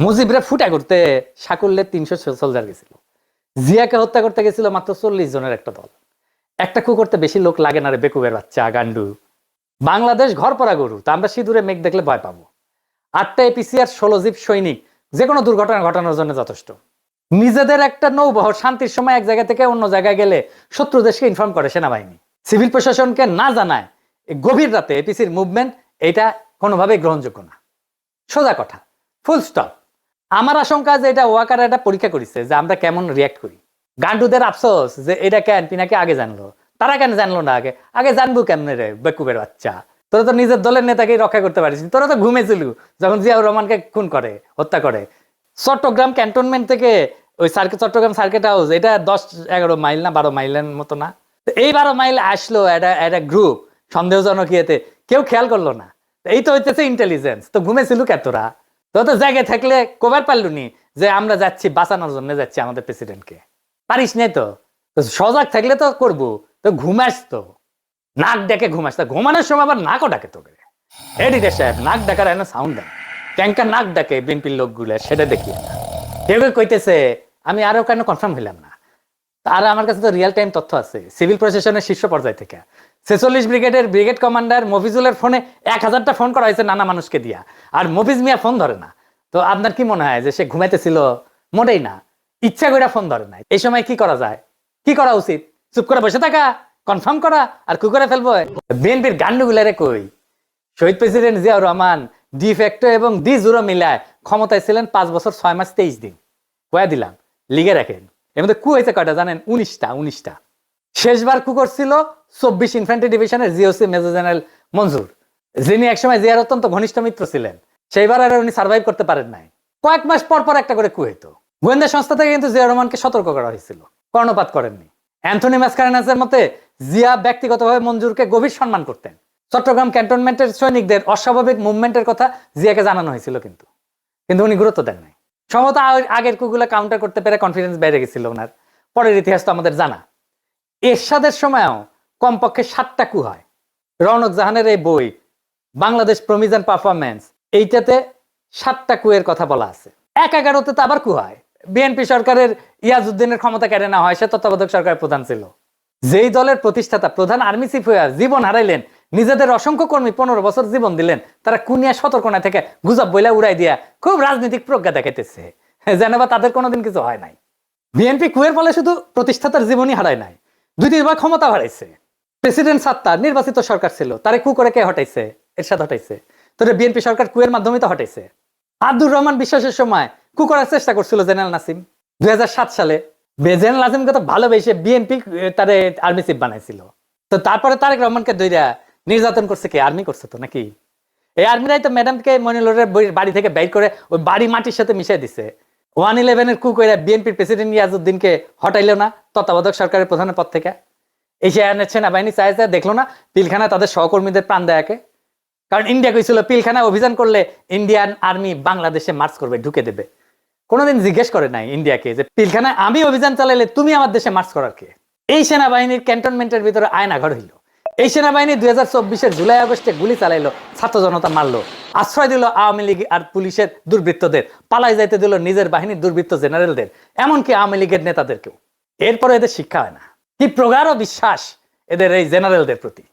মুজিবরে ফুটা করতে সাকুল্যে ৩০০ সোলজার গেছিল। জিয়াকে হত্যা করতে গেছিল মাত্র ৪০ জনের একটা দল। একটা কু করতে বেশি লোক লাগে না রে বেকুবের বাচ্চা গান্ডু। বাংলাদেশ ঘর পড়া গরু, তা আমরা সিঁদুরে মেঘ দেখলে ভয় পাবো। ৮টা এপিসি আর ১৬ জীব সৈনিক যে কোনো দুর্ঘটনা ঘটানোর জন্য যথেষ্ট। নিজেদের একটা নৌবহর শান্তির সময় এক জায়গা থেকে অন্য জায়গায় গেলে শত্রু দেশকে ইনফর্ম করে সেনাবাহিনী, সিভিল প্রশাসনকে না জানায় গভীর রাতে এপিসির মুভমেন্ট, এটা কোনোভাবেই গ্রহণযোগ্য না। সোজা কথা, ফুল স্টপ। আমার আশঙ্কা যে এটা ওয়াকার একটা পরীক্ষা করেছে যে আমরা কেমন রিয়াক্ট করি। গান্ডুদের আফসোস যে এটা কেন পিনাকে আগে জানলো, তারা কেন জানলো না আগে? আগে জানবো কেমনে রে বেকুবের বাচ্চা, তোরা তো নিজের দলের নেতাকেই রক্ষা করতে পারিস, তোরা তো ঘুমেছিল যখন জিয়াউর রহমানকে খুন করে, হত্যা করে। চট্টগ্রাম ক্যান্টনমেন্ট থেকে ওই চট্টগ্রাম সার্কিট হাউস, এটা ১০-১১ মাইল না ১২ মাইলের মতো না? এই ১২ মাইল আসলো একটা গ্রুপ সন্দেহজনক ইয়েতে, কেউ খেয়াল করলো না। এই তো হইতেছে ইন্টেলিজেন্স। তো ঘুমেছিল কে তোরা? তো তো জায়গায় থাকলে কবার পারলুনি যে আমরা যাচ্ছি বাঁচানোর জন্য, যাচ্ছি আমাদের প্রেসিডেন্টকে? পারিস নাই তো। সজাগ থাকলে তো করবো। তো ঘুমাস তো, নাক ডেকে ঘুমাস। তা ঘুমানোর সময় আবার নাকও ডাকে তোকে। এডিটর সাহেব নাক ডাকার এনে সাউন্ড দেন, ট্যাঙ্কার নাক ডাকে বিএনপির লোকগুলো, সেটা দেখি না। কেউ কইতেছে, আমি আরো কেন কনফার্ম হইলাম না। আর আমার কাছে তো রিয়েল টাইম তথ্য আছে সিভিল প্রশাসনের শীর্ষ পর্যায় থেকে। ৪৬ ব্রিগেডের ব্রিগেড কমান্ডার মফিজুলের ফোনে ১০০০টা ফোন করা হয়েছে নানা মানুষকে দিয়া, আর মফিজ মিয়া ফোন ধরে না। তো আপনার কি মনে হয় যে সে ঘুমাইতেছিল? মোটেই না, ইচ্ছা করে ফোন ধরে নাই। এই সময় কি করা যায়, কি করা উচিত? চুপ করে বসে থাকা, কনফার্ম করা, আর কি করে ফেলবো? বিএনপির গান্ডুগুলারে কই, শহীদ president Ziaur Rahman de facto এবং ডি জুরো মিলায় ক্ষমতায় ছিলেন ৫ বছর ৬ মাস ২৩ দিন। কয়া দিলাম, লিগে রাখেন। এর মধ্যে কু হয়েছে কয়টা জানেন? ১৯টা। শেষবার কু করছিল ২৪ ইনফ্যান্ট্রি ডিভিশনের জিওসি মেজর জেনারেল মঞ্জুর, যিনি একসময় জিয়ার অত্যন্ত ঘনিষ্ঠ মিত্র ছিলেন। সেইবার আর উনি সার্ভাইভ করতে পারেন নাই। কয়েক মাস পর পর একটা করে কু হইতো। গোয়েন্দা সংস্থা থেকে কিন্তু জিয়াউর রহমানকে সতর্ক করা হয়েছিল, কর্ণপাত করেননি। অ্যান্থনি ম্যাসকারেনাসের মতে জিয়া ব্যক্তিগতভাবে মঞ্জুরকে গভীর সম্মান করতেন। চট্টগ্রাম ক্যান্টনমেন্টের সৈনিকদের অস্বাভাবিক মুভমেন্টের কথা জিয়াকে জানানো হয়েছিল, কিন্তু উনি গুরুত্ব দেন নাই। সম্ভবত আগের কুগুলা কাউন্টার করতে পেরে কনফিডেন্স বেড়ে গেছিল ওনার। পরের ইতিহাস তো আমাদের জানা। এরশাদের সময়ও কমপক্ষে ৭টা কু হয়। রওনক জাহানের এই বই বাংলাদেশ প্রমিজ অ্যান্ড পারফরমেন্স, এইটাতে ৭টা কুয়ের কথা বলা আছে। ১১তে তো আবার কু হয়। বিএনপি সরকারের ইয়াজউদ্দিনের ক্ষমতা কেড়ে নেওয়া হয়, সে তত্ত্বাবধায়ক সরকারের প্রধান ছিল। যেই দলের প্রতিষ্ঠাতা প্রধান আর্মি চিফ হয়ে জীবন হারাইলেন, নিজেদের অসংখ্য কর্মী ১৫ বছর জীবন দিলেন, তারা কুনিয়া সতর্কনা থেকে গুজব বইলা উড়াই দিয়া খুব রাজনৈতিক প্রজ্ঞা দেখাইতেছে, যেন বা তাদের কোনোদিন কিছু হয় নাই। বিএনপি কুয়ের ফলে শুধু প্রতিষ্ঠাতার জীবনই হারায় নাই, ২-৩ বার ক্ষমতা হারাইছে। প্রেসিডেন্ট সাত্তার নির্বাচিত সরকার ছিল, তারে কু করে কে হটাইছে? এরশাদ হটাইছে। তোরে বিএনপি সরকার কুয়ের মাধ্যমে তো হটাইছে। আব্দুর রহমান বিশ্বাসের সময় কু করার চেষ্টা করছিল জেনারেল নাসিম ২০০৭ সালে। জেনারেল নাসিমকে তো ভালোবেসে বিএনপি তারে আর্মি চিফ বানাইছিল। তো তারপরে তারেক রহমানকে দইরা নির্যাতন করছে কে? আর্মি করছে তো নাকি? এই আর্মিরাই তো ম্যাডামকে মনিলরের বাড়ি থেকে বের করে ওই বাড়ি মাটির সাথে মিশিয়ে দিছে। 111-এর কু কইরা বিএনপির প্রেসিডেন্ট ইয়াজউদ্দিনকে হটাইলো না তত্ত্বাবধায়ক সরকারের প্রধানের পদ থেকে। এই সে সেনাবাহিনী চাইছে, দেখলো না পিলখানায় তাদের সহকর্মীদের প্রাণ দেয়াকে? কারণ ইন্ডিয়া কইছিল পিলখানায় অভিযান করলে ইন্ডিয়ান আর্মি বাংলাদেশে মার্চ করবে, ঢুকে দেবে। কোনোদিন জিজ্ঞেস করে নাই ইন্ডিয়াকে যে পিলখানায় আমি অভিযান চালাইলে তুমি আমার দেশে মার্চ করার কে? এই সেনাবাহিনীর ক্যান্টনমেন্টের ভিতরে আয়নাঘর হইল। এই সেনাবাহিনী ২০২৪-এর জুলাই আগস্টে গুলি চালাইলো, ছাত্র জনতা মারলো, আশ্রয় দিল আওয়ামী লীগ আর পুলিশের দুর্বৃত্তদের, পালাই যাইতে দিল নিজের বাহিনীর দুর্বৃত্ত জেনারেলদের, এমনকি আওয়ামী লীগের নেতাদেরকেও। এরপরে এদের শিক্ষা হয় না। কি প্রগাঢ় বিশ্বাস এদের এই জেনারেলদের প্রতি।